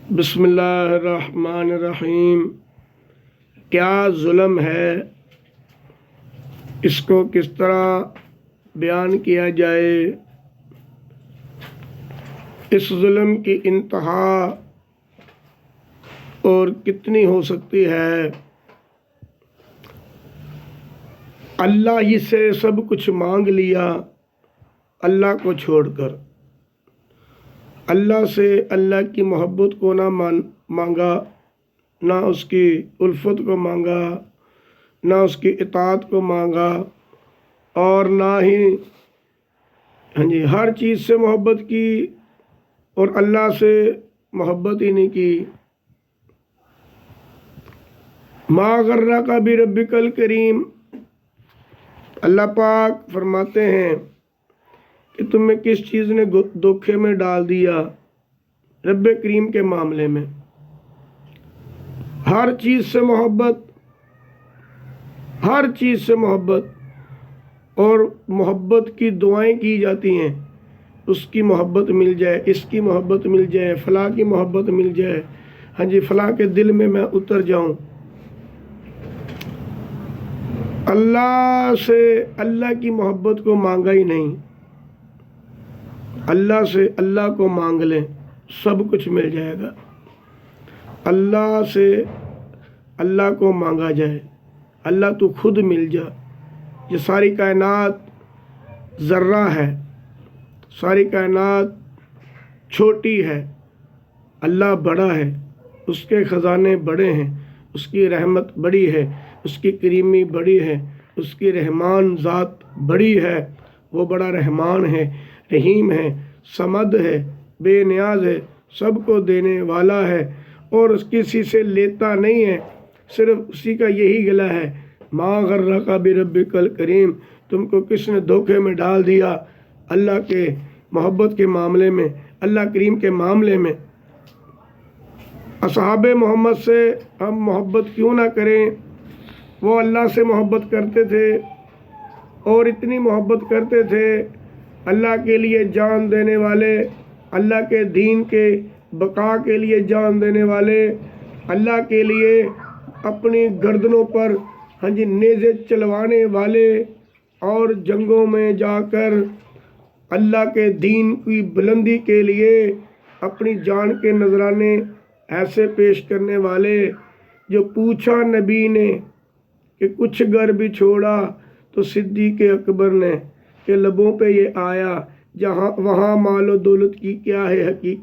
بسم اللہ الرحمن الرحیم۔ کیا ظلم ہے، اس کو کس طرح بیان کیا جائے؟ اس ظلم کی انتہا اور کتنی ہو سکتی ہے؟ اللہ ہی سے سب کچھ مانگ لیا، اللہ کو چھوڑ کر۔ اللہ سے اللہ کی محبت کو نہ مانگا، نہ اس کی الفت کو مانگا، نہ اس کی اطاعت کو مانگا، اور نہ ہی ہر چیز سے محبت کی اور اللہ سے محبت ہی نہیں کی۔ ما غرک بربک الکریم، اللہ پاک فرماتے ہیں کہ تمہیں کس چیز نے دھوکے میں ڈال دیا؟ رب کریم کے معاملے میں ہر چیز سے محبت، ہر چیز سے محبت، اور محبت کی دعائیں کی جاتی ہیں، اس کی محبت مل جائے، اس کی محبت مل جائے، فلاں کی محبت مل جائے، ہاں جی فلاں کے دل میں میں اتر جاؤں۔ اللہ سے اللہ کی محبت کو مانگا ہی نہیں۔ اللہ سے اللہ کو مانگ لیں، سب کچھ مل جائے گا۔ اللہ سے اللہ کو مانگا جائے، اللہ تو خود مل جا۔ یہ ساری کائنات ذرہ ہے، ساری کائنات چھوٹی ہے، اللہ بڑا ہے، اس کے خزانے بڑے ہیں، اس کی رحمت بڑی ہے، اس کی کریمی بڑی ہے، اس کی رحمان ذات بڑی ہے۔ وہ بڑا رحمان ہے، رحیم ہے، صمد ہے، بے نیاز ہے، سب کو دینے والا ہے، اور اس کسی سے لیتا نہیں ہے، صرف اسی کا یہی گلہ ہے۔ ما غرک بربک الکریم، تم کو کس نے دھوکے میں ڈال دیا اللہ کے محبت کے معاملے میں، اللہ کریم کے معاملے میں۔ اصحاب محمد سے ہم محبت کیوں نہ کریں؟ وہ اللہ سے محبت کرتے تھے، اور اتنی محبت کرتے تھے، اللہ کے لیے جان دینے والے، اللہ کے دین کے بقا کے لیے جان دینے والے، اللہ کے لیے اپنی گردنوں پر نیزے چلوانے والے، اور جنگوں میں جا کر اللہ کے دین کی بلندی کے لیے اپنی جان کے نذرانے ایسے پیش کرنے والے۔ جو پوچھا نبی نے کہ کچھ گھر بھی چھوڑا تو صدیق اکبر نے، کہ لبوں پہ یہ آیا جہاں وہاں مال و دولت کی کیا ہے حقیقت۔